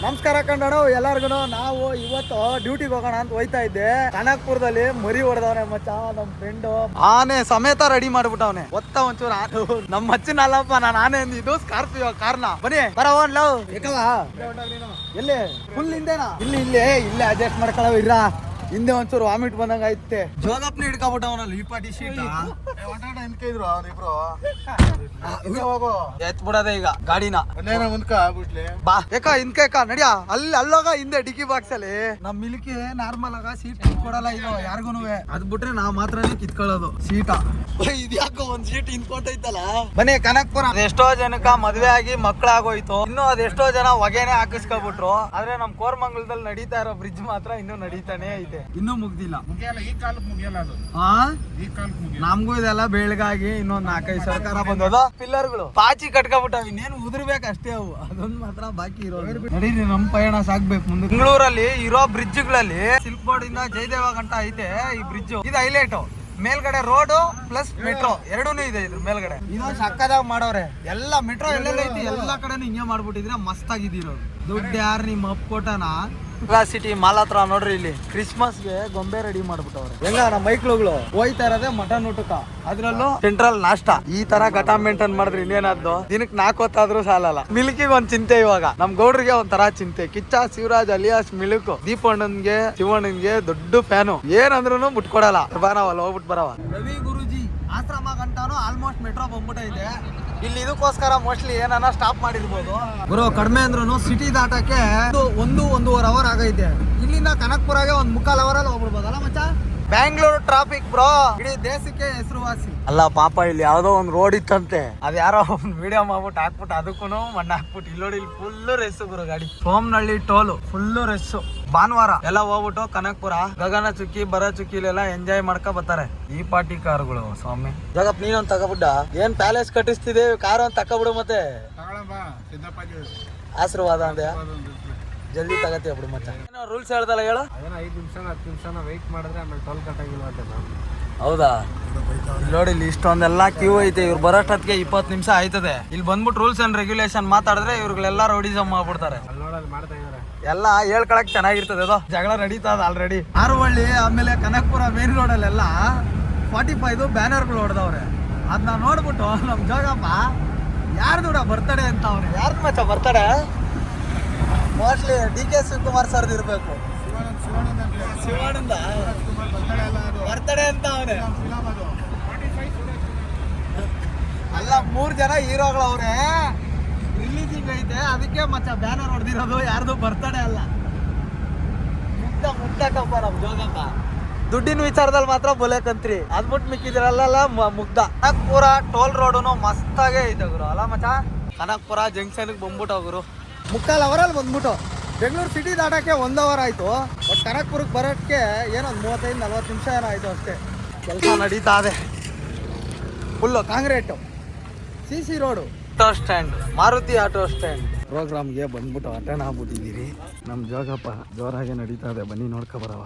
ನಮಸ್ಕಾರ ಕಂಡಣ ಎಲ್ಲಾರ್ಗು. ನಾವು ಇವತ್ತು ಡ್ಯೂಟಿಗೆ ಹೋಗೋಣ ಅಂತ ಹೋಯ್ತಾ ಇದ್ದೆ. ಕನಕ್ಪುರದಲ್ಲಿ ಮರಿ ಹೊಡೆದವನೆ ಮಚ್ಚ ನಮ್ ಫ್ರೆಂಡ್. ಆನೆ ಸಮೇತ ರೆಡಿ ಮಾಡ್ಬಿಟ್ಟವನೆ. ಒತ್ತ ಒಂಚೂರು ನಮ್ಮ ಮಚ್ಚಿನ ಅಲ್ಲಪ್ಪ, ನಾನು ಆನೆ ಅಂದಿದ್ದು ಸ್ಕಾರ್ಪಿಯೋ ಕಾರ್ನ. ಬನ್ನಿ ಬರವನ್ ಲವ್ ಎಲ್ಲಿ ಫುಲ್ ಹಿಂದೆನಾ? ಇಲ್ಲೇ ಅಡ್ಜಸ್ಟ್ ಮಾಡ್ಕೊಳ್ಳೋ ಇರ. ಹಿಂದೆ ಒಂಚೂರು ವಾಮಿಟ್ ಬಂದಂಗ ಐತೆ. ಜೋಗಪ್ನ ಹಿಡ್ಕೊಬಿಟ್ಟ ಅವನಲ್ಲಿ ಈ ಪಾಟಿ ಶೀಟ್ ಎತ್ ಬಿಡದೆ ಈಗ ಗಾಡಿನ ಬಾ ಯಾಕ ಹಿಂದ್ಕ ನಡಿಯ ಅಲ್ಲೋಗ ಹಿಂದೆ ಡಿಕ್ಕಿ ಬಾಕ್ಸ್ ಅಲ್ಲಿ. ನಮ್ ಮಿಲ್ಕಿ ನಾರ್ಮಲ್ ಆಗ ಸೀಟ್ ಕೊಡಲ್ಲ ಇದು ಯಾರಿಗೂ. ಅದ್ ಬಿಟ್ರೆ ನಾವ್ ಮಾತ್ರನೇ ಕಿತ್ಕೊಳ್ಳೋದು ಸೀಟ. ಇದ್ಯಾಕೋ ಒಂದ್ ಸೀಟ್ ಹಿಂದ್ಕೊಂಡೈತಲ್ಲ. ಬನ್ನಿ ಕನಕ್ಪುರ. ಎಷ್ಟೋ ಜನಕ್ಕ ಮದ್ವೆ ಆಗಿ ಮಕ್ಳಾಗೋಯ್ತು. ಇನ್ನು ಅದೆಷ್ಟೋ ಜನ ಹೊಗೆನೆ ಹಾಕಿಸ್ಕೊಬಿಟ್ರು. ಆದ್ರೆ ನಮ್ ಕೋರ್ಮಂಗಲದಲ್ಲಿ ನಡೀತಾ ಇರೋ ಬ್ರಿಡ್ಜ್ ಮಾತ್ರ ಇನ್ನು ನಡೀತಾನೆ ಐತೆ. ಇನ್ನೂ ಮುಗ್ದಿಲ್ಲ. ಈ ಕಾಲಕ್ಕೆ ಮುಗಿಯಲ್ಲ ಅದು. ಈ ಕಾಲಕ್ಕೆ ಮುಗಿಯಲ್ಲ. ನಮ್ಗೂ ಇದೆಲ್ಲ ಬೆಳಗಾಗಿ ಇನ್ನೊಂದ್ 4-5 ಸರ್ಕಾರ ಬಂದದ. ಪಿಲ್ಲರ್ಗಳು ಪಾಚಿ ಕಟ್ಕೊಬಿಟ್ಟಾವ. ಇನ್ನೇನು ಉದುರ್ಬೇಕು ಅಷ್ಟೇ ಅವು. ಅದೊಂದ್ ಮಾತ್ರ ಬಾಕಿ ಇರೋದು. ನಡೀರಿ ನಮ್ ಪಯಣ ಸಾಗ್ಬೇಕು ಮುಂದೆ. ಬೆಂಗಳೂರಲ್ಲಿ ಇರೋ ಬ್ರಿಡ್ಜ್ ಗಳಲ್ಲಿ ಸಿಲ್ಕ್ ಬೋರ್ಡ್ ಇಂದ ಜಯದೇವ ಗಂಟ ಐತೆ ಈ ಬ್ರಿಡ್ಜ್. ಇದು ಹೈಲೈಟ್. ಮೇಲ್ಗಡೆ ರೋಡ್ ಪ್ಲಸ್ ಮೆಟ್ರೋ ಎರಡೂನು ಇದೆ ಇದ್ರ ಮೇಲ್ಗಡೆ. ಇದೊಂದು ಸಕ್ಕದಾಗ ಮಾಡೋರೆ. ಎಲ್ಲ ಮೆಟ್ರೋ ಎಲ್ಲೆಲ್ಲ ಐತಿ ಎಲ್ಲಾ ಕಡೆನೂ ಹಿಂಗೆ ಮಾಡ್ಬಿಟ್ಟಿದ್ರೆ ಮಸ್ತ್ ಆಗಿದ್ದೀರೋದು. ದುಡ್ಡು ಯಾರು ನಿಮ್ಮ ಅಪ್ಪೋಟನ ಸಿಟಿ ಮಾಲ್ ಹತ್ರ ನೋಡ್ರಿ. ಇಲ್ಲಿ ಕ್ರಿಸ್ಮಸ್ಗೆ ಗೊಂಬೆ ರೆಡಿ ಮಾಡ್ಬಿಟ್ಟವ್ರೆ. ಹೆಂಗ ನಮ್ಮ ಮೈಕ್ಳುಗಳು ಹೋಯ್ತಾ ಇರೋದೇ ಮಟನ್ ಊಟಕ್ಕ. ಅದ್ರಲ್ಲೂ ಸೆಂಟ್ರಲ್ ನಾಷ್ಟ. ಈ ತರ ಘಟ ಮೇಂಟೈನ್ ಮಾಡಿದ್ರೆ ಇನ್ನೇನಾದ್ದು ದಿನಕ್ಕೆ 4 ಹೊತ್ತಾದ್ರೂ ಸಾಲಲ್ಲ. ಮಿಲ್ಕಿಗೆ ಒಂದ್ ಚಿಂತೆ ಇವಾಗ. ನಮ್ ಗೌಡ್ರಿಗೆ ಒಂಥರ ಚಿಂತೆ. Kichcha Shivaraj alias milk. ದೀಪಣ್ಣನ್ಗೆ ಶಿವಣ್ಣನ್ಗೆ ದೊಡ್ಡ ಫ್ಯಾನು. ಏನಂದ್ರೂ ಬಿಟ್ಕೊಡಲ್ಲ. ನಾವಲ್ಲಿ ಹೋಗ್ಬಿಟ್ಟು ಬರವ. ರವಿ ಗುರುಜಿ ಆಶ್ರಮ ಗಂಟಾನು ಆಲ್ಮೋಸ್ಟ್ ಮೆಟ್ರೋ ಬಂದ್ಬಿಟ್ಟೈತೆ. ಇಲ್ಲಿ ಇದಕ್ಕೋಸ್ಕರ ಮೋಸ್ಟ್ಲಿ ಏನಾನ ಸ್ಟಾಪ್ ಮಾಡಿರ್ಬೋದು ಗುರು. ಕಡಿಮೆ ಅಂದ್ರೂ ಸಿಟಿ ದಾಟಕ್ಕೆ 1-1.5 ಅವರ್ ಆಗೈತೆ. ಇಲ್ಲಿಂದ ಕನಕ್ಪುರಾಗೆ 1/4 ಅವರಲ್ಲಿ ಹೋಗ್ಬಿಡ್ಬೋದಲ್ಲ ಮಚ್ಚ. ಬ್ಯಾಂಗ್ಳೂರ್ ಟ್ರಾಫಿಕ್ ಬ್ರೋ ಇಡೀ ದೇಶಕ್ಕೆ ಹೆಸರುವಾಸಿ. ಅಲ್ಲ ಪಾಪ ಇಲ್ಲಿ ಯಾವ್ದೋ ಒಂದ್ ರೋಡ್ ಇತ್ತಂತೆ. ಅದ್ ಯಾರೋ ಒಂದ್ ವಿಡಿಯೋ ಮಾಡ್ಬಿಟ್ಟು ಹಾಕ್ಬಿಟ್ಟು ಅದಕ್ಕೂ ಮಣ್ಣು ಹಾಕ್ಬಿಟ್ಟು ಇಲ್ಲಿ ಫುಲ್ ರೆಸ್ ಗುರು ಗಾಡಿ. ಸೋಮನಹಳ್ಳಿ ಟೋಲು ಫುಲ್ ರೆಸ್. ಭಾನುವಾರ ಎಲ್ಲ ಹೋಗ್ಬಿಟ್ಟು ಕನಕ್ಪುರ ಗಗನ ಚುಕ್ಕಿ ಬರ ಚುಕ್ಕಿಲೆಲ್ಲ ಎಂಜಾಯ್ ಮಾಡ್ಕೊ ಬರ್ತಾರೆ. ಈ ಪಾರ್ಟಿ ಕಾರ್ಗಳು ಸ್ವಾಮಿ. ಜಗಪ್ ನೀನೊಂದ್ ತಗೋಬಿಡ್ಡ. ಏನ್ ಪ್ಯಾಲೇಸ್ ಕಟ್ಟಿಸ್ತಿದೆ ಕಾರ್ ಅಂತ ತಗೋಬಿಡು. ಮತ್ತೆ ಆಶೀರ್ವಾದ ಅಂದೆ ಜಲ್ದಿ ತಗತ್ತೀವಿ ಬಿಡು ಮತ್ತೆ. ರೂಲ್ಸ್ ಹೇಳ್ದಲ್ಲ ಹೇಳು. 5 ನಿಮಿಷ 10 ನಿಮಿಷ ವೇಟ್ ಮಾಡಿದ್ರೆ ಆಮೇಲೆ ಟೋಲ್ ಕಟ್ಟಾಗಿಲ್ಲ ಅಂತ. ಹೌದಾ? ನೋಡಿ ಇಲ್ಲಿ ಇಷ್ಟೊಂದೆಲ್ಲ ಕ್ಯೂ ಐತೆ. ಇವ್ರು ಬರೋಷ್ಟೊತ್ತಿಗೆ 20 ನಿಮಿಷ ಆಯ್ತದೆ. ಇಲ್ಲಿ ಬಂದ್ಬಿಟ್ಟು ರೂಲ್ಸ್ ಅಂಡ್ ರೆಗ್ಯುಲೇಷನ್ ಮಾತಾಡಿದ್ರೆ ಇವ್ರಿಗೆಲ್ಲ ರೌಡಿಸಮ್ ಮಾಡ್ಬಿಡ್ತಾರೆ. ಮಾಡ್ತಾ ಇದಾರೆ ಎಲ್ಲ ಹೇಳ್ಕೊಳಕ್ ಚೆನ್ನಾಗಿರ್ತದೆ. ಅದು ಜಗಳ ನಡೀತಾ ಇದೆ ಆಲ್ರೆಡಿ. ಆರುವಳ್ಳಿ ಆಮೇಲೆ ಕನಕ್ಪುರ ಮೇನ್ ರೋಡ್ ಅಲ್ಲೆಲ್ಲ 45 ಬ್ಯಾನರ್ಗಳು ಹೊಡೆದವ್ರೆ. ಅದನ್ನ ನೋಡ್ಬಿಟ್ಟು ನಮ್ ಜೋಗಪ್ಪ ಯಾರ್ದು ಬರ್ತಡೆ ಅಂತ ಅವ್ರೆ. ಯಾರ್ದು ಮಚ್ಚ ಬರ್ತಡೆ? ಮೋಸ್ಟ್ಲಿ DK ಶಿವಕುಮಾರ್ ಸರ್ದು ಇರ್ಬೇಕು. ಶಿವಾನಂದ ಬರ್ತಡೆ ಅಂತ ಅವನೇ. ಅಲ್ಲ 3 ಜನ ಹೀರೋಗಳವ್ರೆ. ರಿಲೀಸಿಂಗ್ ಐತೆ ಅದಕ್ಕೆ ಮಚ್ಚ ಬ್ಯಾನರ್ ಹೊಡೆದಿರೋದು. ಯಾರ್ದು ಬರ್ತಡೆ ಅಲ್ಲ. ಮುಗ್ದಕ್ಕಪ್ಪ ನಮ್ ಜೋಗಪ್ಪ. ದುಡ್ಡಿನ ವಿಚಾರದಲ್ಲಿ ಮಾತ್ರ ಬೊಲೆಕಂತ್ರಿ. ಅದ್ಬಿಟ್ಟು ಮಿಕ್ಕಿದ್ರಲ್ಲ ಮುಗ್ಧ. ಕನಕ್ಪುರ ಟೋಲ್ ರೋಡುನು ಮಸ್ತಾಗೆ ಐತೆ ಗುರು. ಅಲ್ಲ ಮಚ್ಚ. ಕನಕ್ಪುರ ಜಂಕ್ಷನ್ಗೆ ಬಂದ್ಬಿಟ್ಟು ಗುರು 1/4 ಅವರಲ್ಲಿ ಬಂದ್ಬಿಟ್ಟು. ಬೆಂಗಳೂರು ಸಿಟಿ ದಾಟಕ್ಕೆ 1 ಅವರ್ ಆಯ್ತು. ಬಟ್ ಕನಕ್ಪುರಕ್ಕೆ ಬರೋಕ್ಕೆ ಏನೋ 35-40 ನಿಮಿಷ ಏನೋ ಆಯ್ತು ಅಷ್ಟೇ. ಕೆಲಸ ನಡೀತಾ ಇದೆ full. Concrete CC road. Auto stand Maruti auto stand ಪ್ರೋಗ್ರಾಮ್ಗೆ ಬಂದ್ಬಿಟ್ಟು ಅಟೆಂಡ್ ಆಗ್ಬಿಟ್ಟಿದ್ದೀರಿ. ನಮ್ಮ ಜೋಗಪ್ಪ ಜೋರಾಗೆ ನಡೀತಾ ಇದೆ. ಬನ್ನಿ ನೋಡ್ಕೊ ಬರವ.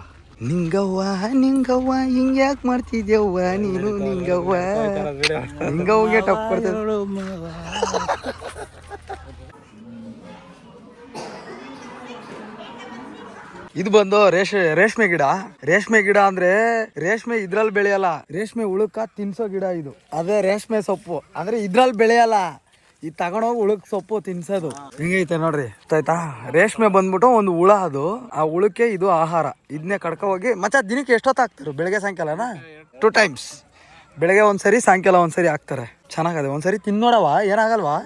ನಿಂಗವ್ವ ಹಿಂಗ್ಯಾಕ್ ಮಾಡ್ತಿದ್ಯವ್ವ ನೀನು. ನಿಂಗವ್ಗೆ ಟಪ್ ಕೊಡ್ತೇವೆ. ಇದು ಬಂದು ರೇಷ್ಮೆ ಗಿಡ ಅಂದ್ರೆ ರೇಷ್ಮೆ ಇದ್ರಲ್ಲಿ ಬೆಳೆಯಲ್ಲ. ರೇಷ್ಮೆ ಉಳುಕ ತಿನ್ಸೋ ಗಿಡ ಇದು. ಅದೇ ರೇಷ್ಮೆ ಸೊಪ್ಪು ಅಂದ್ರೆ ಇದ್ರಲ್ಲಿ ಬೆಳೆಯಲ್ಲ. ಈ ತಗೊಂಡೋಗಿ ಉಳುಕ್ ಸೊಪ್ಪು ತಿನ್ಸೋದು. ಹಿಂಗೈತೆ ನೋಡ್ರಿ. ಆಯ್ತಾ? ರೇಷ್ಮೆ ಬಂದ್ಬಿಟ್ಟು ಒಂದು ಹುಳ. ಅದು ಆ ಹುಳಕ್ಕೆ ಇದು ಆಹಾರ. ಇದನ್ನೇ ಕಡ್ಕೊ ಹೋಗಿ ಮಚ್ಚ ದಿನಕ್ಕೆ ಎಷ್ಟೊತ್ತು ಹಾಕ್ತಾರೆ? ಬೆಳಗ್ಗೆ ಸಾಯಂಕಾಲನಾ? 2 ಟೈಮ್ಸ್. ಬೆಳಗ್ಗೆ ಒಂದ್ಸರಿ ಸಾಯಂಕಾಲ ಒಂದ್ಸರಿ ಹಾಕ್ತಾರೆ. ಚೆನ್ನಾಗದೆ. ಒಂದ್ಸರಿ ತಿನ್ನೋಡವ ಏನಾಗಲ್ವಾ?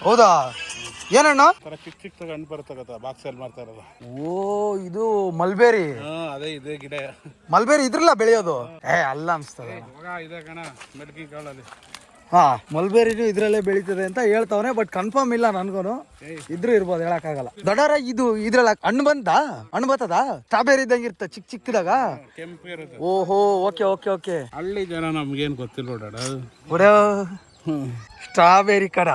ಹೌದಾ? ಏನಣ್ಣ ಚಿಕ್ಕ ಹಣ್ಣು ಬರುತ್ತೆ ಬಾಕ್ಸ್ ಅಲ್ಲಿ ಮಾಡ್ತಾರಲ್ಲ. ಓ ಇದು ಮಲ್ಬೇರಿ. ಅದೇ ಇದೇ ಗಿಡ. ಮಲ್ಬೇರಿ ಇದ್ರಲ್ಲ ಬೆಳೆಯೋದು? ಅಲ್ಲ ಅನ್ಸ್ತದೆ. ಹಾ ಮಲ್ಬೇರಿನೂ ಇದ್ರಲ್ಲೇ ಬೆಳೀತದೆ ಅಂತ ಹೇಳ್ತಾವನೆ. ಬಟ್ ಕನ್ಫರ್ಮ್ ಇಲ್ಲ ನನ್ಗೂನು. ಇದ್ರೂ ಇರ್ಬೋದು, ಹೇಳಕ್ಕಾಗಲ್ಲ. ದೊಡ್ಡರ ಇದು ಇದ್ರಲ್ಲ ಹಣ್ಣು ಬರ್ತದ? ಸ್ಟ್ರಾಬೆರಿ ಇದ್ದಂಗೆ ಇರುತ್ತೆ ಚಿಕ್ಕದಾಗ. ಓಹೋ ಓಕೆ ಓಕೆ ಓಕೆ. ಹಳ್ಳಿ ಜನ ನಮ್ಗೇನ್ ಗೊತ್ತಿಲ್ಲ ಸ್ಟ್ರಾಬೆರಿ ಕಡ.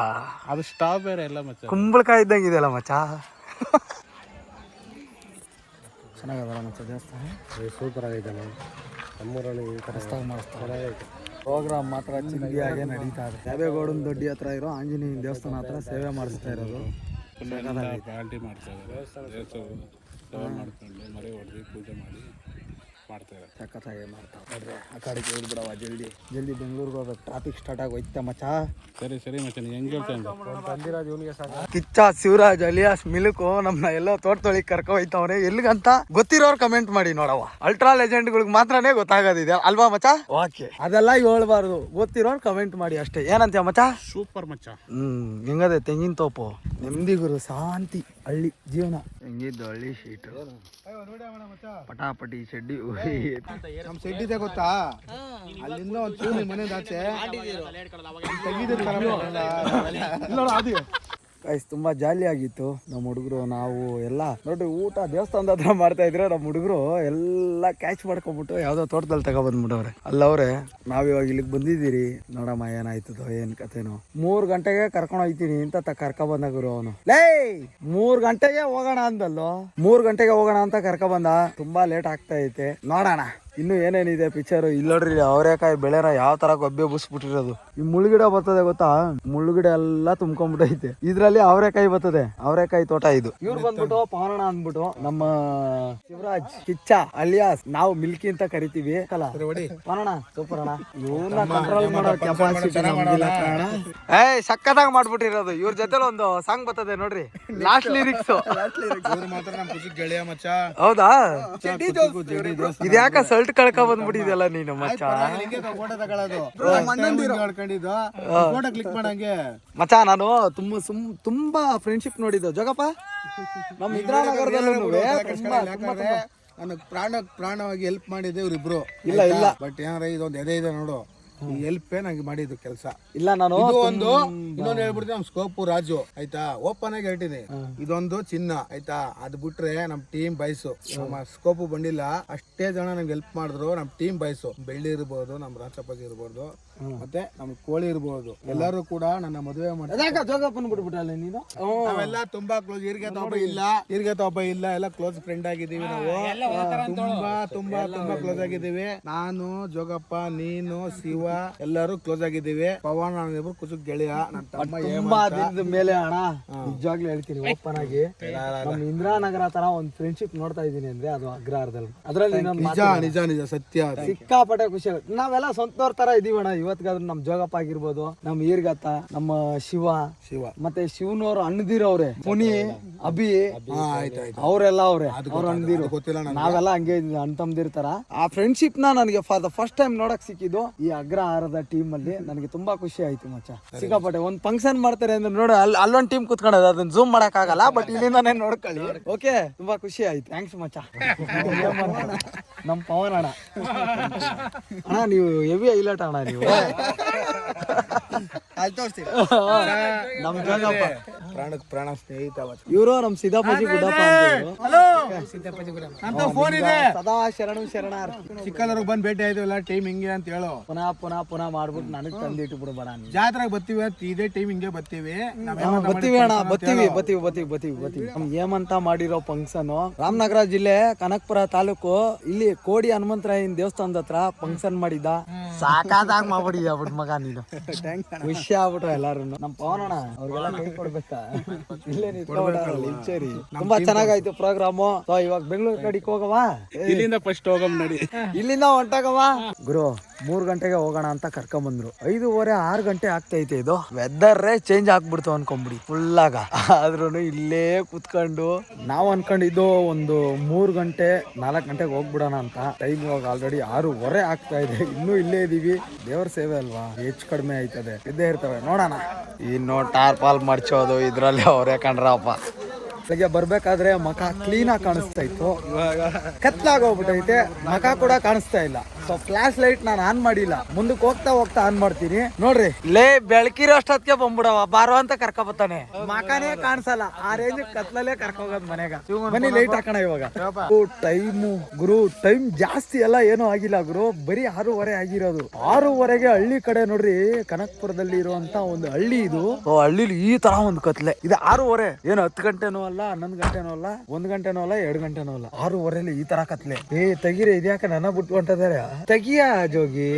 ಅದು ಸ್ಟ್ರಾಬೆರಿ ಎಲ್ಲ ಮಚ್ಚ ಕುಂಬಳಕಾಯಿ ಇದ್ದಂಗೆ ಇದೆಯಲ್ಲ ಮಚ್ಚ. ಚೆನ್ನಾಗದಲ್ಲ ಮಚ್ಚ ದೇವಸ್ಥಾನ. ಸೂಪರ್ ಆಗೈತೆ. ನಮ್ಮೂರಲ್ಲಿ ಮಾಡಿಸ್ತಾರೆ. ಪ್ರೋಗ್ರಾಮ್ ಮಾತ್ರ ಚಿಂದಿಯಾಗೆ ನಡೀತಾ ಇದೆ. ದೇವೇಗೌಡನ ದೊಡ್ಡಿ ಹತ್ರ ಇರೋ ಆಂಜನೇಯ ದೇವಸ್ಥಾನ ಹತ್ರ ಸೇವೆ ಮಾಡಿಸ್ತಾ ಇರೋದು. ಪಾರ್ಟಿ ಮಾಡ್ತಾ ಇದ್ದಾರೆ. ಸೇವೆ ಮಾಡ್ಕೊಂಡು ಮರೆ ಹೊಡೆದು ಪೂಜೆ ಮಾಡಿ ಮಾಡ್ತಾರೆ. ಸಖತ್ತಾಗಿ ಮಾಡ್ತಾರೆ ನೋಡ್ರಿ. ಆ ಕಡೆಗೆ ಹೋಗ್ಬಿಡವ ಜಲ್ದಿ ಜಲ್ದಿ ಬೆಂಗಳೂರಿಗೆ ಹೋಗ್ಬೇಕು. ಟ್ರಾಫಿಕ್ ಸ್ಟಾರ್ಟ್ ಆಗಿ ಹೋಯ್ತಾ ಮಚ್ಚ. ಸರಿ ಮಚ್ಚ, ನೀ ಹೆಂಗೆ ಹೇಳ್ತಾನೆ ಕಿಚ್ಚ ಶಿವರಾಜ್ ಅಲಿಯಾಸ್ ಮಿಲ್ಕು ನಮ್ನ ಎಲ್ಲೋ ತೋಟದೊಳಗೆ ಕರ್ಕೊ ಹೋಯ್ತವ್ರೆ. ಎಲ್ಲಿಗಂತ ಗೊತ್ತಿರೋರು ಕಮೆಂಟ್ ಮಾಡಿ ನೋಡವ. ಅಲ್ಟ್ರಾ ಲೆಜೆಂಡ್ಗಳಿಗೆ ಮಾತ್ರನೇ ಗೊತ್ತಾಗೋದಿದೆ ಅಲ್ವಾ ಮಚ್ಚ? ಓಕೆ, ಅದೆಲ್ಲ ಹೇಳ್ಬಾರ್ದು, ಗೊತ್ತಿರೋರು ಕಮೆಂಟ್ ಮಾಡಿ ಅಷ್ಟೇ. ಏನಂತೀಯ ಮಚ್ಚ? ಸೂಪರ್ ಮಚ್ಚ. ಹೆಂಗದೆ ತೆಂಗಿನ ತೋಪು? ನೆಮ್ಮದಿಗುರು, ಶಾಂತಿ, ಹಳ್ಳಿ ಜೀವನ. ಹೆಂಗಿದ್ದು ಹಳ್ಳಿ ಶೀಟು, ಪಟಾಪಟಿ ಚಡ್ಡಿ. ನಮ್ ಶೆಡ್ಡಿದೆ ಗೊತ್ತಾ? ಅಲ್ಲಿಂದ ಒಂದು ಚೂರು ಮನೆ ಆಚೆ ಗೈಸ್ ತುಂಬಾ ಜಾಲಿ ಆಗಿತ್ತು. ನಮ್ಮ ಹುಡುಗರು ನಾವು ಎಲ್ಲ ನೋಡ್ರಿ ಊಟ ದೇವಸ್ಥಾನದ ಹತ್ರ ಮಾಡ್ತಾ ಇದ್ರೆ ನಮ್ಮ ಹುಡುಗರು ಎಲ್ಲ ಕ್ಯಾಚ್ ಮಾಡ್ಕೊಂಡ್ಬಿಟ್ಟು ಯಾವ್ದೋ ತೋಟದಲ್ಲಿ ತಗೊಬಂದ್ಬಿಟ್ಟವ್ರೆ. ಅಲ್ಲವ್ರೆ ನಾವಿವಾಗ ಇಲ್ಲಿಗೆ ಬಂದಿದ್ದೀರಿ. ನೋಡಮ್ಮ ಏನಾಯ್ತದೋ ಏನ್ ಕತೆನೋ. 3 ಗಂಟೆಗೆ ಕರ್ಕೊಂಡು ಹೋಗ್ತೀನಿ ಅಂತ ಕರ್ಕೊ ಬಂದ ಗುರು ಅವನು. ಲೇ 3 ಗಂಟೆಗೆ ಹೋಗೋಣ ಅಂದಲ್ಲೋ. 3 ಗಂಟೆಗೆ ಹೋಗೋಣ ಅಂತ ಕರ್ಕೊ ಬಂದ. ತುಂಬಾ ಲೇಟ್ ಆಗ್ತಾ ಐತೆ. ನೋಡೋಣ ಇನ್ನು ಏನೇನಿದೆ ಪಿಕ್ಚರ್. ಇಲ್ಲಿ ನೋಡ್ರಿ ಅವರೆಕಾಯಿ ಬೆಳೆನ ಯಾವ ತರ ಗೊಬ್ಬೆ ಬುಸ್ಬಿಟ್ಟಿರೋದು. ಈ ಮುಳ್ಳುಗಿಡ ಬರ್ತದೆ ಗೊತ್ತಾ? ಮುಳ್ಳುಗಿಡ ಎಲ್ಲ ತುಂಬ್ಕೊಂಡ್ಬಿಟ್ಟೈತೆ. ಇದ್ರಲ್ಲಿ ಅವರೆಕಾಯಿ ಬರ್ತದೆ. ಅವರೆಕಾಯಿ ತೋಟ ಇದು. ಇವ್ರು ಬಂದ್ಬಿಟ್ಟು ಪವನಣ್ಣ ಅಂದ್ಬಿಟ್ಟು ನಮ್ಮ ಶಿವರಾಜ್ ಕಿಚ್ಚ ಅಲಿಯಾಸ್ ನಾವು ಮಿಲ್ಕಿ ಅಂತ ಕರಿತೀವಿ. ಪವನಣ್ಣ ಸೂಪರ್ ಅಣ್ಣ. ಇವ್ರನ್ನ ಕಂಟ್ರೋಲ್ ಮಾಡೋ ಕೆಪಾಸಿಟಿ ಸಕ್ಕತ್ತಾಗಿ ಮಾಡ್ಬಿಟ್ಟಿರೋದು. ಇವ್ರ ಜೊತೆಲಿ ಒಂದು ಸಾಂಗ್ ಬರ್ತದೆ ನೋಡ್ರಿ, ಲಾಸ್ಟ್ ಲಿರಿಕ್ಸ್. ಹೌದಾ? ಇದ್ಯಾಕ ಸಲ್ಟ್ ಕಳ್ಕ ಬಂದ್ಬಿಟ್ಟಿದೆಲ್ಲ ನೀನು ಮಚ್ಚ. ಮಚ್ಚ ನಾನು ತುಂಬಾ ಫ್ರೆಂಡ್ಶಿಪ್ ನೋಡಿದ್ದು ಜೋಗಪ್ಪ ನಮ್ಮ ಇಂದ್ರಾನಗರದಲ್ಲೂ. ನನಗ್ ಪ್ರಾಣವಾಗಿ ಹೆಲ್ಪ್ ಮಾಡಿದ್ದೆ ಇವ್ರಿಬ್ರು. ಇಲ್ಲ ಬಟ್ ಏನಾರ ಇದೊಂದು ಎದೆ ಇದೆ ನೋಡು, ಈ ಹೆಲ್ಪೇ ನಂಗೆ ಮಾಡಿದ್ದು ಕೆಲಸ. ಇಲ್ಲ ನಾನು ಇನ್ನೊಂದು ಹೇಳ್ಬಿಡ್ತೀನಿ, ನಮ್ ಸ್ಕೋಪು ರಾಜು ಆಯ್ತಾ, ಓಪನ್ ಆಗಿ ಹೇಳ್ತೀನಿ, ಇದೊಂದು ಚಿನ್ನ ಆಯ್ತಾ. ಅದ್ ಬಿಟ್ರೆ ನಮ್ ಟೀಮ್ ಬೈಸು, ನಮ್ಮ ಸ್ಕೋಪು ಬಂದಿಲ್ಲ ಅಷ್ಟೇ ಜನ ನಂಗೆ ಹೆಲ್ಪ್ ಮಾಡಿದ್ರು. ನಮ್ ಟೀಮ್ ಬೈಸು ಬೆಳ್ಳಿ ಇರ್ಬೋದು, ನಮ್ ರಾಚಪ್ಪಾಜಿ ಇರ್ಬೋದು, ಮತ್ತೆ ನಮ್ ಕೋಳಿ ಇರ್ಬೋದು, ಎಲ್ಲರೂ ಕೂಡ ನನ್ನ ಮದುವೆ ಬಿಟ್ಬಿಟ್ಟಲ್ಲ ನೀನು. ನಾವೆಲ್ಲ ತುಂಬಾ ಕ್ಲೋಸ್. ಈರ್ಗೆ ತೋಪ ಇಲ್ಲ ಎಲ್ಲ ಕ್ಲೋಸ್ ಫ್ರೆಂಡ್ ಆಗಿದ್ದೀವಿ ನಾವು. ತುಂಬಾ ಕ್ಲೋಸ್ ಆಗಿದ್ದೀವಿ. ನಾನು, ಜೋಗಪ್ಪ, ನೀನು, ಶಿವ ಎಲ್ಲರೂ ಕ್ಲೋಸ್ ಆಗಿದ್ದೀವಿ. ಪವನ್ ನಾನಿಬ್ರು ಕುಚುಕ್ ಗೆಳೆಯ. ನನ್ನ ತಮ್ಮ ತುಂಬಾ ದಿನದ ಮೇಲೆ ಅಣ್ಣ ನಿಜವಾಗ್ಲೂ ಹೇಳ್ತೀನಿ ಓಪನ್ ಆಗಿ, ನಮ್ ಇಂದ್ರಾನಗರ ತರ ಒಂದ್ ಫ್ರೆಂಡ್ಶಿಪ್ ನೋಡ್ತಾ ಇದೀನಿ ಅಂದ್ರೆ ಅದು ಅಗ್ರಹಾರದಲ್ಲಿ. ಅದ್ರಲ್ಲಿ ನಿಜ ಸತ್ಯ. ಸಿಕ್ಕಾಪಟ್ಟೆ ಖುಷಿ ಆಗುತ್ತೆ. ನಾವೆಲ್ಲ ಸ್ವಂತವ್ರ ತರ ಇದೀವಣ್ಣ ಇವತ್ತಿಗಾದ್ರೂ. ನಮ್ ಜೋಗಪ್ಪ ಆಗಿರ್ಬೋದು, ನಮ್ ಈರ್ಗತ್ತ, ನಮ್ಮ ಶಿವ ಮತ್ತೆ ಶಿವನವ್ರು ಅಣ್ಣದಿರವ್ರೆ, ಪುನಿ, ಅಭಿ ಅವರೆಲ್ಲ ಅವ್ರೆ ಅವ್ರ ಅಣ್ಣದಿರು. ನಾವೆಲ್ಲ ಹಂಗೆ ಅಣ್ಣ ತಮ್ಮದಿರ್ತಾರ. ಆ ಫ್ರೆಂಡ್ಶಿಪ್ ನ ನನಗೆ ಫಾರ್ ದ ಫಸ್ಟ್ ಟೈಮ್ ನೋಡಕ್ ಸಿಕ್ಕಿದ್ದು ಈ ಅಗ್ರಹಾರದ ಟೀಮ್ ಅಲ್ಲಿ. ನನಗೆ ತುಂಬಾ ಖುಷಿ ಆಯ್ತು ಮಚ್ಚ. ಸಿಕ್ಕಾಪಟ್ಟೆ ಒಂದ್ ಫಂಕ್ಷನ್ ಮಾಡ್ತಾರೆ ಅಂದ್ರೆ ನೋಡ ಅಲ್ಲೊಂದ್ ಟೀಮ್ ಕುತ್ಕೊಂಡದ, ಅದನ್ನ ಝೂಮ್ ಮಾಡಕ್ ಆಗಲ್ಲ, ಬಟ್ ಇಲ್ಲಿಂದಾನೇ ನೋಡ್ಕೊಳ್ಳಿ. ಓಕೆ, ತುಂಬಾ ಖುಷಿ ಆಯ್ತು. ಥ್ಯಾಂಕ್ಸ್ ಮಚ್ಚ. ನಮ್ ಪವನ್ ಅಣ್ಣ ನೀವು ಹೆವಿ ಹೈಲೈಟ್ ಅಣ್ಣ ನೀವು. ನಮ್ ಜೋಗಪ್ಪ ಪ್ರಾಣ ಸ್ನೇಹಿತ. ಇವರು ನಮ್ ಸಿದ್ದಾಪಜಿ ಗುಡ್ಡಪ್ಪ ಫೋನ್ ಇದೆ. ಸದಾ ಶರಣಾರ್ಥಿ. ಚಿಕ್ಕಲ್ಲರಿಗೆ ಬಂದ್ ಭೇಟಿ ಆಯ್ತು ಟೈಮ್ ಹಿಂಗೆ ಅಂತ ಹೇಳು. ಪುನಃ ಮಾಡ್ಬಿಟ್ಟು ನನಗ್ ತಂದಿಟ್ಟು ಬಿಡ್ಬೇಡ. ಜಾತ್ರೆಗೆ ಬರ್ತೀವಿ ಇದೇ ಟೈಮ್ ಹಿಂಗೆ ಬರ್ತೀವಿ. ಬರ್ತೀವಿ ಅಣ್ಣ, ಬರ್ತೀವಿ. ನಮ್ ಹೇಮಂತ ಮಾಡಿರೋ ಫಂಕ್ಷನ್ ರಾಮನಗರ ಜಿಲ್ಲೆ ಕನಕಪುರ ತಾಲೂಕು. ಇಲ್ಲಿ ಕೋಡಿ ಹನುಮಂತರಾಯನ್ ದೇವಸ್ಥಾನದ ಹತ್ರ ಫಂಕ್ಷನ್ ಮಾಡಿದ್ದ. ಸಾಕಾದಾಗ ಮಾಡ್ಬಿಡಿ ಆಗ್ಬಿಟ್ಟು ಮಗ ನೀನು. ಖುಷಿ ಆಗ್ಬಿಟ್ರು ಎಲ್ಲಾರು. ನಮ್ ಪವನಣ್ಣ ಅವ್ರಿಗೆಲ್ಲ ಕೈ ಕೊಡ್ಬೇಕಾ? ಇಲ್ಲೇ ನಿಂತ್ಕೊಂಡ್ಬಿಟ್ಟಾರಲ್ಲ. ತುಂಬಾ ಚೆನ್ನಾಗಾಯ್ತು ಪ್ರೋಗ್ರಾಮು. ಇವಾಗ ಬೆಂಗಳೂರು ಕಡೆಗೆ ಹೋಗವಾ? ಇಲ್ಲಿಂದ ಫಸ್ಟ್ ಹೋಗಮ್ ನಡಿ. ಇಲ್ಲಿಂದ ಹೊಂಟಾಗವಾ ಗುರು. 3 ಗಂಟೆಗೆ ಹೋಗೋಣ ಅಂತ ಕರ್ಕೊಂಡ್ ಬಂದ್ರು. 5:30 6 ಗಂಟೆ ಆಗ್ತೈತೆ. ಇದು ವೆದರ್ ಚೇಂಜ್ ಆಗ್ಬಿಡ್ತು ಅನ್ಕೊಂಬಿಡಿ ಫುಲ್ ಆಗ. ಆದ್ರೂ ಇಲ್ಲೇ ಕುತ್ಕೊಂಡು ನಾವ್ ಅನ್ಕೊಂಡಿದ್ದು ಒಂದು 3 ಗಂಟೆ 4 ಗಂಟೆಗೆ ಹೋಗ್ಬಿಡೋಣ ಅಂತ. ಟೈಮ್ ಇವಾಗ ಆಲ್ರೆಡಿ 6:30 ಆಗ್ತಾ ಇದೆ. ಇನ್ನೂ ಇಲ್ಲೇ ಇದೀವಿ. ದೇವ್ರ ಸೇವೆ ಅಲ್ವಾ, ಹೆಚ್ಚು ಕಡಿಮೆ ಆಯ್ತದೆ, ಇದ್ದೇ ಇರ್ತವೆ. ನೋಡೋಣ. ಇನ್ನು ಟಾರ್ಪಾಲ್ ಮರ್ಚೋದು ಇದ್ರಲ್ಲಿ ಅವರೇ ಕಂಡ್ರಪ್ಪ. ಬೆಳಗ್ಗೆ ಬರ್ಬೇಕಾದ್ರೆ ಮಖ ಕ್ಲೀನ್ ಆಗಿ ಕಾಣಿಸ್ತಾ ಇತ್ತು. ಇವಾಗ ಕತ್ಲಾಗೋಗ್ಬಿಟ್ಟೈತೆ, ಮಖ ಕೂಡ ಕಾಣಿಸ್ತಾ ಇಲ್ಲ. ಸೊ ಫ್ಲಾಶ್ ಲೈಟ್ ನಾನು ಆನ್ ಮಾಡಿಲ್ಲ. ಮುಂದಕ್ಕೆ ಹೋಗ್ತಾ ಆನ್ ಮಾಡ್ತೀನಿ. ನೋಡ್ರಿ ಲೇ ಬೆಳಕಿರೋ ಅಷ್ಟೊತ್ತಿಗೆ ಬಂದ್ಬಿಡವ ಬಾರೋ ಅಂತ ಕರ್ಕೊಬತ್ತಾನೆ. ಮಖನೇ ಕಾಣಿಸಲ್ಲ. ಆ ರೇಂಜ್ ಕತ್ಲಲ್ಲೇ ಕರ್ಕೋಗೋದ್ ಮನೆಗ. ಮನಿ ಲೈಟ್ ಹಾಕೋಣ ಇವಾಗ. ಟೈಮು ಗುರು, ಟೈಮ್ ಜಾಸ್ತಿ ಎಲ್ಲ ಏನೂ ಆಗಿಲ್ಲ ಗುರು. ಬರೀ 6:30 ಆಗಿರೋದು. 6:30ಗೆ ಹಳ್ಳಿ ಕಡೆ ನೋಡ್ರಿ, ಕನಕಪುರದಲ್ಲಿ ಇರುವಂತ ಒಂದು ಹಳ್ಳಿ ಇದು. ಹಳ್ಳಿಲಿ ಈ ತರ ಒಂದು ಕತ್ಲೆ ಇದು. 6:30 ಏನು 10 ಗಂಟೆನೂ ಅಲ್ಲ, 11 ಗಂಟೆನೂ ಅಲ್ಲ, 1 ಗಂಟೆನೂ ಅಲ್ಲ, 2 ಗಂಟೆನೂ ಅಲ್ಲ. 6:30 ಈ ತರ ಕತ್ಲೆ. ತೆಗೀರಿ, ಇದ್ಯಾಕೆ ನನ್ನ ಬಿಟ್ಟು ಹೊಂಟಿದ್ದಾರೆ. ತೆಗಿಯ ಜೋಗಿ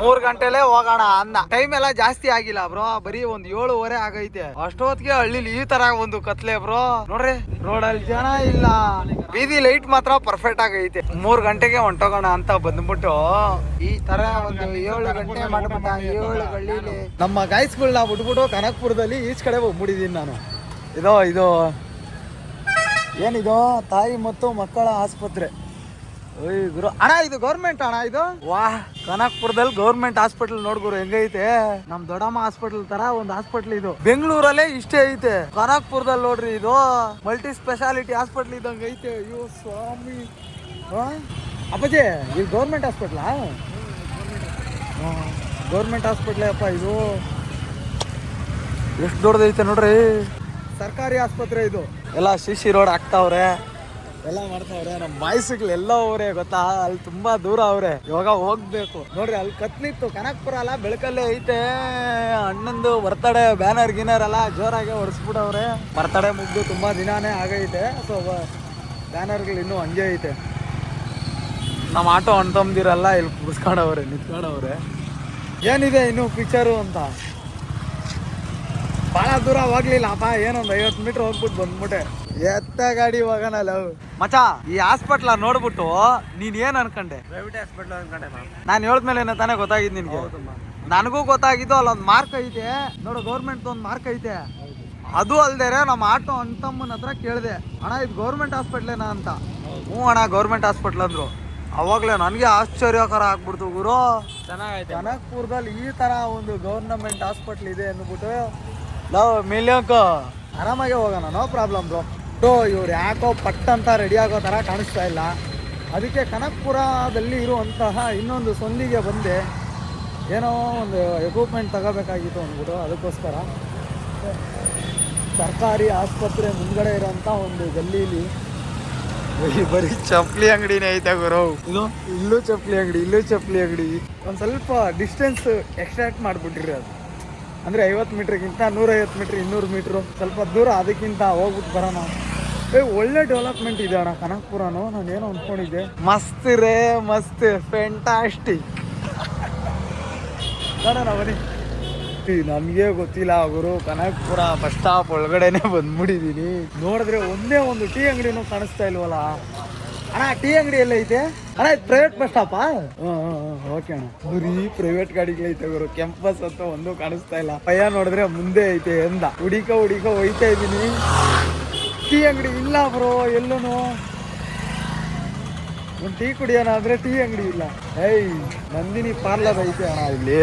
3 ಗಂಟೆಲೆ ಹೋಗೋಣ ಅನ್ನ. ಟೈಮ್ ಎಲ್ಲ ಜಾಸ್ತಿ ಆಗಿಲ್ಲ ಬ್ರೋ, ಬರೀ ಒಂದ್ 7:30 ಆಗೈತೆ. ಅಷ್ಟೊತ್ತಿಗೆ ಹಳ್ಳಿಲಿ ಈ ತರ ಒಂದು ಕತ್ಲೆ ಬ್ರೋ. ನೋಡ್ರಿ ರೋಡಲ್ಲಿ ಜನ ಇಲ್ಲ, ಬೀದಿ ಲೈಟ್ ಮಾತ್ರ ಪರ್ಫೆಕ್ಟ್ ಆಗೈತೆ. 3 ಗಂಟೆಗೆ ಹೊಂಟೋಗೋಣ ಅಂತ ಬಂದ್ಬಿಟ್ಟು ಈ ತರ ಒಂದು 7 ಗಂಟೆ ಮಾಡ್ಬಿಟ್ಟ. 7 ಗಳ್ಳಿಲಿ ನಮ್ಮ ಗಾಯ್ಸ್ಗಳನ್ನ ಬಿಟ್ಬಿಟ್ಟು ಕನಕಪುರದಲ್ಲಿ ಈಚ್ ಕಡೆ ಹೋಗ್ಬಿಟ್ಟಿದೀನಿ ನಾನು. ಇದು ಏನಿದು ತಾಯಿ ಮತ್ತು ಮಕ್ಕಳ ಆಸ್ಪತ್ರೆ. ಓಯ್ ಗುರು ಅಣ್ಣ, ಇದು ಗೌರ್ಮೆಂಟ್ ಅಣ್ಣ ಇದು. ವಾಹ್, ಕನಕಪುರದಲ್ಲಿ ಗೌರ್ಮೆಂಟ್ ಹಾಸ್ಪಿಟಲ್ ನೋಡ್ಗುರು ಹೆಂಗೈತೆ. ನಮ್ ದೊಡ್ಡಮ್ಮ ಹಾಸ್ಪಿಟಲ್ ತರ ಒಂದು ಹಾಸ್ಪಿಟಲ್ ಇದು. ಬೆಂಗಳೂರಲ್ಲೇ ಇಷ್ಟೇ ಐತೆ, ಕನಕಪುರದಲ್ಲಿ ನೋಡ್ರಿ ಇದು ಮಲ್ಟಿ ಸ್ಪೆಷಾಲಿಟಿ ಹಾಸ್ಪಿಟಲ್ ಇದ್ದಂಗೆ ಐತೆ. ಅಯ್ಯೋ ಸ್ವಾಮಿ, ಅಪ್ಪಾಜಿ ಇದು ಗೌರ್ಮೆಂಟ್ ಹಾಸ್ಪಿಟ್ಲಾ? ಗೌರ್ಮೆಂಟ್ ಹಾಸ್ಪಿಟ್ಲೇ ಅಪ್ಪ ಇದು. ಎಷ್ಟು ದೊಡ್ಡದೈತೆ ನೋಡ್ರಿ. ಸರ್ಕಾರಿ ಆಸ್ಪತ್ರೆ ಇದು. ಎಲ್ಲ ಶಿಶಿ ರೋಡ್ ಹಾಕ್ತಾವ್ರೆ, ಎಲ್ಲ ಮಾಡ್ತಾವ್ರೆ. ನಮ್ಮ ಬಾಯ್ಸಿಗಳು ಎಲ್ಲ ಅವ್ರೆ ಗೊತ್ತಾ, ಅಲ್ಲಿ ತುಂಬಾ ದೂರ ಅವ್ರೆ. ಇವಾಗ ಹೋಗ್ಬೇಕು ನೋಡ್ರಿ. ಅಲ್ಲಿ ಕತ್ಲಿತ್ತು, ಕನಕಪುರ ಅಲ್ಲ ಬೆಳಕಲ್ಲೇ ಐತೆ. ಅಣ್ಣಂದು ಬರ್ತಡೇ ಬ್ಯಾನರ್ ಗಿನರ್ ಎಲ್ಲ ಜೋರಾಗೆ ಹೊಡ್ಸ್ಬಿಟ್ಟವ್ರೆ. ಬರ್ತಡೇ ಮುಗ್ದು ತುಂಬಾ ದಿನಾನೇ ಆಗೈತೆ. ಸೊ ಬ್ಯಾನರ್ಗಳು ಇನ್ನೂ ಹಂಗೆ ಐತೆ. ನಮ್ಮ ಆಟೋ ಅಣ್ತಂದಿರಲ್ಲ ಇಲ್ಲಿ ಕುಡಿಸ್ಕೊಂಡವ್ರೆ, ನಿಂತ್ಕೊಂಡವ್ರೆ. ಏನಿದೆ ಇನ್ನು ಪಿಕ್ಚರು ಅಂತ. ಭಾಳ ದೂರ ಹೋಗ್ಲಿಲ್ಲಪ್ಪ, ಏನೊಂದು 50 ಮೀಟರ್ ಹೋಗ್ಬಿಟ್ಟು ಬಂದ್ಬಿಟ್ಟೆ. ಎತ್ತ ಗಾಡಿ ಹೋಗೋಣಲ್ಲ ಮಚ. ಈ ಹಾಸ್ಪಿಟ್ಲ ನೋಡ್ಬಿಟ್ಟು ನೀನ್ ಏನ್ ಅನ್ಕೊಂಡೆ? ಪ್ರೈವೇಟ್ ಹಾಸ್ಪಿಟ್ಲ್ ಅನ್ಕೊಂಡೆ. ನಾನು ಹೇಳಿದ್ಮೇಲೆ ತಾನೇ ಗೊತ್ತಾಗಿದ್ದು ನಿನ್ಗೆ. ನನಗೂ ಗೊತ್ತಾಗಿದ್ದು ಅಲ್ಲೊಂದು ಮಾರ್ಕ್ ಐತೆ ನೋಡು, ಗೌರ್ಮೆಂಟ್ ಒಂದು ಮಾರ್ಕ್ ಐತೆ. ಅದು ಅಲ್ದೇರೆ ನಮ್ಮ ಆಟೋ ಅಣ್ತಮ್ಮನ ಹತ್ರ ಕೇಳಿದೆ, ಅಣ್ಣ ಇದು ಗೌರ್ಮೆಂಟ್ ಹಾಸ್ಪಿಟ್ಲೇನಾ ಅಂತ. ಹ್ಞೂ ಅಣ್ಣ ಗೌರ್ಮೆಂಟ್ ಹಾಸ್ಪಿಟ್ಲ್ ಅಂದ್ರು. ಅವಾಗಲೇ ನನಗೆ ಆಶ್ಚರ್ಯಕರ ಆಗ್ಬಿಡ್ತು ಗುರು. ಚೆನ್ನಾಗೈತೆ ಕನಕಪುರದಲ್ಲಿ ಈ ತರ ಒಂದು ಗೌರ್ಮೆಂಟ್ ಹಾಸ್ಪಿಟ್ಲ್ ಇದೆ ಅಂದ್ಬಿಟ್ಟು ನಾವು ಮೇಲ್ಯಾಕ ಆರಾಮಾಗೆ ಹೋಗೋಣ, ನೋ ಪ್ರಾಬ್ಲಮ್ ಬ್ರೋ. ಇವ್ರು ಯಾಕೋ ಪಟ್ ಅಂತ ರೆಡಿ ಆಗೋ ಥರ ಕಾಣಿಸ್ತಾ ಇಲ್ಲ. ಅದಕ್ಕೆ ಕನಕಪುರದಲ್ಲಿ ಇರುವಂತಹ ಇನ್ನೊಂದು ಸಂದಿಗೆ ಬಂದೆ, ಏನೋ ಒಂದು ಎಕ್ವಿಪ್ಮೆಂಟ್ ತಗೋಬೇಕಾಗಿತ್ತು ಅಂದ್ಬಿಟ್ಟು. ಅದಕ್ಕೋಸ್ಕರ ಸರ್ಕಾರಿ ಆಸ್ಪತ್ರೆ ಮುಂದ್ಗಡೆ ಇರೋಂಥ ಒಂದು ಗಲ್ಲೀಲಿ ಬರೀ ಚಪ್ಪಲಿ ಅಂಗಡಿನೇ ಐತೆ ಗುರು. ಇದು ಇಲ್ಲೂ ಚಪ್ಪಲಿ ಅಂಗಡಿ, ಇಲ್ಲೂ ಚಪ್ಪಲಿ ಅಂಗಡಿ. ಒಂದು ಸ್ವಲ್ಪ ಡಿಸ್ಟೆನ್ಸ್ ಎಕ್ಸ್ಟ್ರಾಕ್ಟ್ ಮಾಡಿಬಿಟ್ಟಿರಿ. ಅದು ಅಂದರೆ 50 ಮೀಟ್ರಿಗಿಂತ 150 ಮೀಟ್ರ್ 200 ಮೀಟ್ರು ಸ್ವಲ್ಪ ದೂರ, ಅದಕ್ಕಿಂತ ಹೋಗ್ಬಿಟ್ಟು ಬರೋಣ. ಒಳ್ಳೆ ಡೆವಲಪ್ಮೆಂಟ್ ಇದೆ ಅಣ್ಣ ಕನಕಪುರನು. ನಾನೇನೋ ಅಂದ್ಕೊಂಡಿದ್ದೆ. ಮಸ್ತ್ ರೇ ಮಸ್ತ್, ಫ್ಯಾಂಟಾಸ್ಟಿಕ್. ನೋಡೋಣ ಬನ್ನಿ. ನನಗೆ ಗೊತ್ತಿಲ್ಲ ಗುರು, ಕನಕಪುರ ಬಸ್ ಸ್ಟಾಪ್ ಒಳಗಡೆನೆ ಬಂದ್ಬಿಟ್ಟಿದ್ದೀನಿ. ನೋಡಿದ್ರೆ ಒಂದೇ ಒಂದು ಟೀ ಅಂಗಡಿನೂ ಕಾಣಿಸ್ತಾ ಇಲ್ವಲ್ಲ ಅಣ್ಣ. ಟೀ ಅಂಗಡಿ ಎಲ್ಲ ಐತೆ ಅಣ್ಣ? ಇದು ಪ್ರೈವೇಟ್ ಬಸ್ ಸ್ಟಾಪಾ? ಓಕೆ ಅಣ್ಣ. ಬರೀ ಪ್ರೈವೇಟ್ ಗಾಡಿಗಳೈತೆ ಗುರು. ಕೆಂಪಸ್ ಅಂತ ಒಂದು ಕಾಣಿಸ್ತಾ ಇಲ್ಲ. ಪಯ್ಯ ನೋಡಿದ್ರೆ ಮುಂದೆ ಐತೆ ಎಂದ. ಹುಡಿಕ ಹೋಯ್ತಾ ಇದ್ದೀನಿ. ಟೀ ಅಂಗಡಿ ಇಲ್ಲ ಬ್ರೋ ಎಲ್ಲೂ. ಒಂದು ಟೀ ಕುಡಿಯೋಣ ಅಂದ್ರೆ ಟೀ ಅಂಗಡಿ ಇಲ್ಲ. ನಂದಿನಿ ಪಾರ್ಲರ್ ಐತೆ ಅಣ್ಣ ಇಲ್ಲಿ.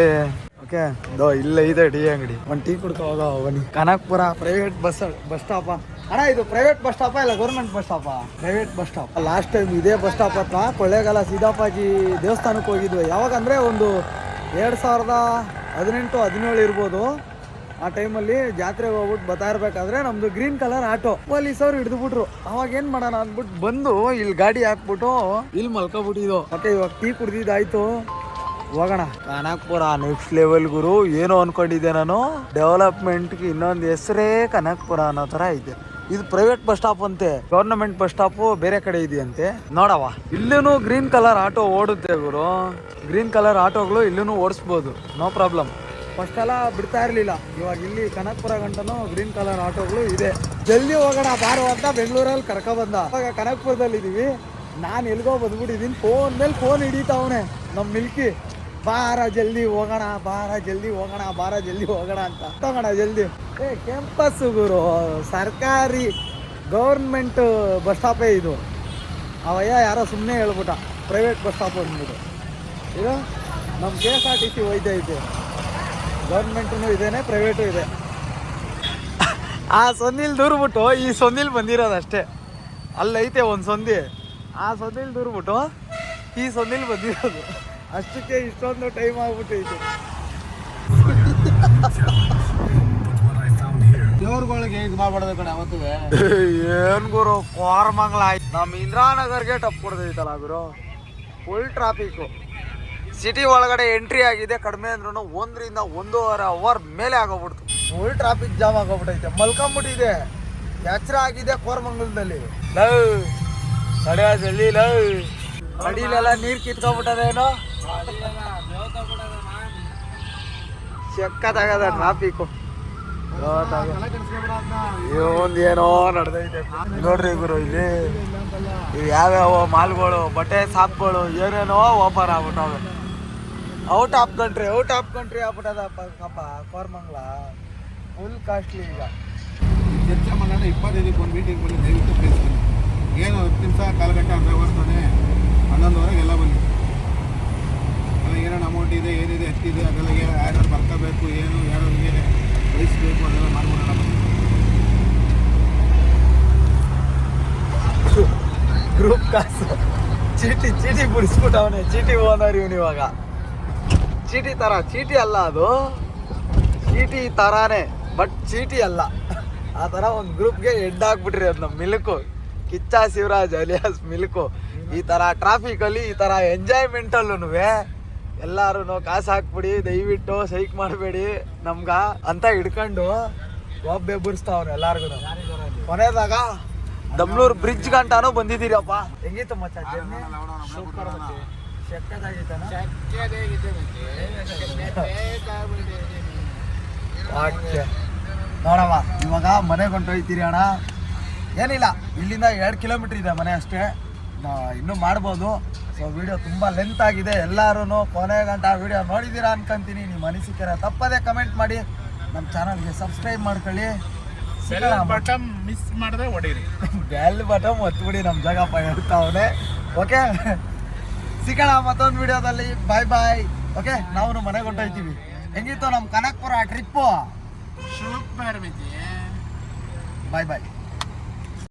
ಓಕೆ ಇಲ್ಲ ಇದೆ ಟೀ ಅಂಗಡಿ. ಒಂದು ಟೀ ಕುಡ್ಕೊ ಹೋಗ ಬನ್ನಿ. ಕನಕಪುರ ಪ್ರೈವೇಟ್ ಬಸ್ ಸ್ಟಾಪ ಅಣ್ಣ. ಇದು ಪ್ರೈವೇಟ್ ಬಸ್ ಸ್ಟಾಪ ಇಲ್ಲ government bus stop? Private bus stop. Last time ಇದೇ ಬಸ್ ಸ್ಟಾಪ್ ಹತ್ರ ಕೊಳ್ಳೇಗಾಲ ಸೀತಾಪಾಜಿ ದೇವಸ್ಥಾನಕ್ಕೆ ಹೋಗಿದ್ವಿ. ಯಾವಾಗಂದ್ರೆ ಒಂದು 2018-17 ಇರ್ಬೋದು. ಆ ಟೈಮಲ್ಲಿ ಜಾತ್ರೆಗೆ ಹೋಗ್ಬಿಟ್ಟು ಬರ್ತಾ ಇರ್ಬೇಕಾದ್ರೆ ನಮ್ದು ಗ್ರೀನ್ ಕಲರ್ ಆಟೋ ಪೊಲೀಸವ್ರು ಹಿಡಿದ್ಬಿಟ್ರು. ಅವಾಗ ಏನ್ ಮಾಡೋಣ ಅಂದ್ಬಿಟ್ಟು ಬಂದು ಇಲ್ಲಿ ಗಾಡಿ ಹಾಕ್ಬಿಟ್ಟು ಇಲ್ಲಿ ಮಲ್ಕೊಬಿಟ್ಟಿದ್ದು. ಮತ್ತೆ ಇವಾಗ ಟೀ ಕುಡ್ದಿದ್ದಾಯ್ತು, ಹೋಗೋಣ. ಕನಕಪುರ ನೆಕ್ಸ್ಟ್ ಲೆವೆಲ್ ಗುರು. ಏನು ಅನ್ಕೊಂಡಿದ್ದೆ ನಾನು, ಡೆವಲಪ್ಮೆಂಟ್ಗೆ ಇನ್ನೊಂದು ಹೆಸರೇ ಕನಕಪುರ ಅನ್ನೋ ತರ ಐತೆ. ಇದು ಪ್ರೈವೇಟ್ ಬಸ್ ಸ್ಟಾಪ್ ಅಂತೆ, ಗವರ್ನಮೆಂಟ್ ಬಸ್ ಸ್ಟಾಪ್ ಬೇರೆ ಕಡೆ ಇದೆಯಂತೆ. ನೋಡವ, ಇಲ್ಲೂ ಗ್ರೀನ್ ಕಲರ್ ಆಟೋ ಓಡುತ್ತೆ ಗುರು. ಗ್ರೀನ್ ಕಲರ್ ಆಟೋಗಳು ಇಲ್ಲೂ ಓಡಿಸ್ಬೋದು, ನೋ ಪ್ರಾಬ್ಲಮ್. ಫಸ್ಟ್ ಎಲ್ಲ ಬಿಡ್ತಾ ಇರಲಿಲ್ಲ, ಇವಾಗ ಇಲ್ಲಿ ಕನಕಪುರ ಗಂಟನೂ ಗ್ರೀನ್ ಕಲರ್ ಆಟೋಗಳು ಇದೆ. ಜಲ್ದಿ ಹೋಗೋಣ ಬಾರೋ ಅಂತ ಬೆಂಗಳೂರಲ್ಲಿ ಕರ್ಕೊಬಂದ. ಇವಾಗ ಕನಕಪುರದಲ್ಲಿ ಇದೀವಿ. ನಾನು ಎಲ್ಗೋ ಬಂದ್ಬಿಟ್ಟಿದ್ದೀನಿ. ಫೋನ್ ಮೇಲೆ ಫೋನ್ ಹಿಡಿತಾವನೆ ನಮ್ಮ ಮಿಲ್ಕಿ. ಬಾರ ಜಲ್ದಿ ಹೋಗೋಣ, ಬಾರ ಜಲ್ದಿ ಹೋಗೋಣ, ಬಾರ ಜಲ್ದಿ ಹೋಗೋಣ ಅಂತ. ತಗೋಣ ಜಲ್ದಿ. ಕ್ಯಾಂಪಸ್ ಗುರು, ಸರ್ಕಾರಿ ಗೌರ್ಮೆಂಟ್ ಬಸ್ ಸ್ಟಾಪೇ ಇದು. ಅವಯ್ಯ ಯಾರೋ ಸುಮ್ಮನೆ ಹೇಳ್ಬಿಟ್ಟ ಪ್ರೈವೇಟ್ ಬಸ್ ಸ್ಟಾಪ್ ಅಂದ್ಬಿಟ್ಟು. ಇದು ನಮ್ಮ KSRTC ಹೋಯ್ತಾ ಐತೆ. ಗೌರ್ಮೆಂಟೂ ಇದೇನೆ, ಪ್ರೈವೇಟು ಇದೆ. ಆ ಸಂದಿಲ್ ದೂರ್ಬಿಟ್ಟು ಈ ಸಂದಿಲ್ ಬಂದಿರೋದಷ್ಟೇ. ಅಲ್ಲೈತೆ ಒಂದು ಸಂದಿ, ಆ ಸಂದಿಲ್ ದೂರ್ಬಿಟ್ಟು ಈ ಸಂದಿಲ್ ಬಂದಿರೋದು. ಅಷ್ಟಕ್ಕೆ ಇಷ್ಟೊಂದು ಟೈಮ್ ಆಗ್ಬಿಟ್ಟೈತೆ. ದೇವ್ರಗಳಿಗೆ ಇದು ಮಾಡ್ಬಾರ್ದು ಕಣ ಅವತ್ತು. ಏನ್ ಗುರು ಕೋರಮಂಗ್ಲ ಆಯ್ತು. ನಮ್ಮ ಇಂದ್ರಾನಗರ್ಗೆ ಟಪ್ ಕೊಡ್ದೈತಲ್ಲ ಗುರು. Full traffic. ಸಿಟಿ ಒಳಗಡೆ ಎಂಟ್ರಿ ಆಗಿದೆ ಕಡಿಮೆ ಅಂದ್ರೂ 1 ರಿಂದ 1.5 ಅವರ್ ಮೇಲೆ ಆಗೋಗ್ಬಿಡ್ತು. ಫುಲ್ ಟ್ರಾಫಿಕ್ ಜಾಮ್ ಆಗೋಗ್ಬಿಟ್ಟೈತೆ. ಮಲ್ಕೊಂಬಿಟ್ಟಿದೆ, ಎಚ್ಚರ ಆಗಿದೆ ಕೋರಮಂಗಲದಲ್ಲಿ. ಲವ್ ಜಲ್ದಿ ಲವ್. ಅಡಿಲೆಲ್ಲ ನೀರ್ ಕಿತ್ಕೊಂಡ್ಬಿಟ್ಟದೇನೋ. ಚೆಕ್ಕದಾಗದ ಟ್ರಾಫಿಕ್ ಏನೋ ನಡೆದೈತೆ ನೋಡ್ರಿ ಗುರು. ಇಲ್ಲಿ ಇವು ಯಾವ್ಯಾವ ಮಾಲ್ಗಳು, ಬಟ್ಟೆ ಶಾಪ್ಗಳು ಏನೇನೋ ಓಪನ್ ಆಗ್ಬಿಟ್ಟವೆ. ಔಟ್ ಆಫ್ ಕಂಟ್ರಿ ಆಗ್ಬಿಟ್ಟದ ಕೋರ್ಮಂಗ್ಲ ಫುಲ್ ಕಾಸ್ಟ್ಲಿ ಈಗ. ಚರ್ಚೆ ಮಾಡೋಣ 25ಕ್ಕೆ ಒಂದು ಮೀಟಿಂಗ್ ಬನ್ನಿ, ದಯವಿಟ್ಟು ಕಳಿಸ್ತೀನಿ. ಏನು 10 ನಿಮಿಷ ಕಾಲು ಗಂಟೆ ಅರ್ಧ ಬರ್ತಾನೆ, 11ವರೆಗೆ ಎಲ್ಲ ಬನ್ನಿ. ಎಲ್ಲ ಏನೇನು ಅಮೌಂಟ್ ಇದೆ, ಏನಿದೆ, ಎಷ್ಟಿದೆ, ಅದೆಲ್ಲ ಯಾರು ಬರ್ಕೋಬೇಕು, ಏನು ಯಾರಿಗೆ ವಹಿಸ್ಬೇಕು, ಅದೆಲ್ಲ ಮಾಡ್ಬೋಣ. ಗ್ರೂಪ್ ಕಾಸು ಚೀಟಿ ಬಿಡಿಸ್ಬಿಟ್ಟವನೆ. ಚೀಟಿ ಓನರ್ ಇವನು ಇವಾಗ. ಚೀಟಿ ಅಲ್ಲ ಅದು, ಚೀಟಿ ತರಾನೇ ಬಟ್ ಚೀಟಿ ಅಲ್ಲ. ಆ ಥರ ಒಂದು ಗ್ರೂಪ್ಗೆ ಹೆಡ್ ಹಾಕ್ಬಿಟ್ರಿ ಅದು ನಮ್ಮ milk, Kichcha Shivaraj alias milk. ಈ ಥರ ಟ್ರಾಫಿಕಲ್ಲಿ, ಈ ಥರ ಎಂಜಾಯ್ಮೆಂಟಲ್ಲೂ ಎಲ್ಲರೂ ಕಾಸು ಹಾಕ್ಬಿಡಿ, ದಯವಿಟ್ಟು ಸೈಕ್ ಮಾಡಬೇಡಿ ನಮ್ಗ ಅಂತ ಹಿಡ್ಕೊಂಡು ಒಬ್ಬೆ ಬುರ್ಸ್ತಾವ್ನು ಎಲ್ಲಾರ್ಗು. ಕೊನೆದಾಗ ದಮ್ಲೂರ್ ಬ್ರಿಡ್ಜ್ ಗಂಟಾನು ಬಂದಿದ್ದೀರಪ್ಪ. ಹೆಂಗಿತ್ತು ಮಚ್ಚ ಜರ್ನಿ? ಸೂಪರ್ ನೋಡಮ್ಮ, ಇವಾಗ ಮನೆಗೆ ಹೊಂಟೋಯ್ತೀರಿ ಅಣ್ಣ. ಏನಿಲ್ಲ, ಇಲ್ಲಿಂದ 2 ಕಿಲೋಮೀಟ್ರ್ ಇದೆ ಮನೆ ಅಷ್ಟೇ. ಇನ್ನೂ ಮಾಡ್ಬೋದು. ಸೊ ವಿಡಿಯೋ ತುಂಬ ಲೆಂತ್ ಆಗಿದೆ. ಎಲ್ಲರೂ ಕೊನೆ ಗಂಟ ವಿಡಿಯೋ ನೋಡಿದ್ದೀರಾ ಅನ್ಕೊಂತೀನಿ. ನಿಮ್ಮ ಅನಿಸಿಕೆ ತಪ್ಪದೇ ಕಮೆಂಟ್ ಮಾಡಿ, ನಮ್ಮ ಚಾನಲ್ಗೆ ಸಬ್ಸ್ಕ್ರೈಬ್ ಮಾಡ್ಕೊಳ್ಳಿ. ಮಿಸ್ ಮಾಡದೆ ಹೊಡೀರಿ. ಬೆಲ್ ಬಟನ್ ಒತ್ಬಿಡಿ, ನಮ್ಮ ಜಾಗಪ್ಪ ಹೇಳ್ತಾವನೆ. ಓಕೆ, ಸಿಗೋಣ ಮತ್ತೊಂದು ವಿಡಿಯೋದಲ್ಲಿ. ಬಾಯ್. ಓಕೆ, ನಾವು ಮನೆಗೆ ಹೊಂಟೋಯ್ತೀವಿ. ಹೆಂಗಿತ್ತು ನಮ್ಮ ಕನಕಪುರ ಟ್ರಿಪ್ಪು? ಸೂಪರ್. ಬಾಯ್.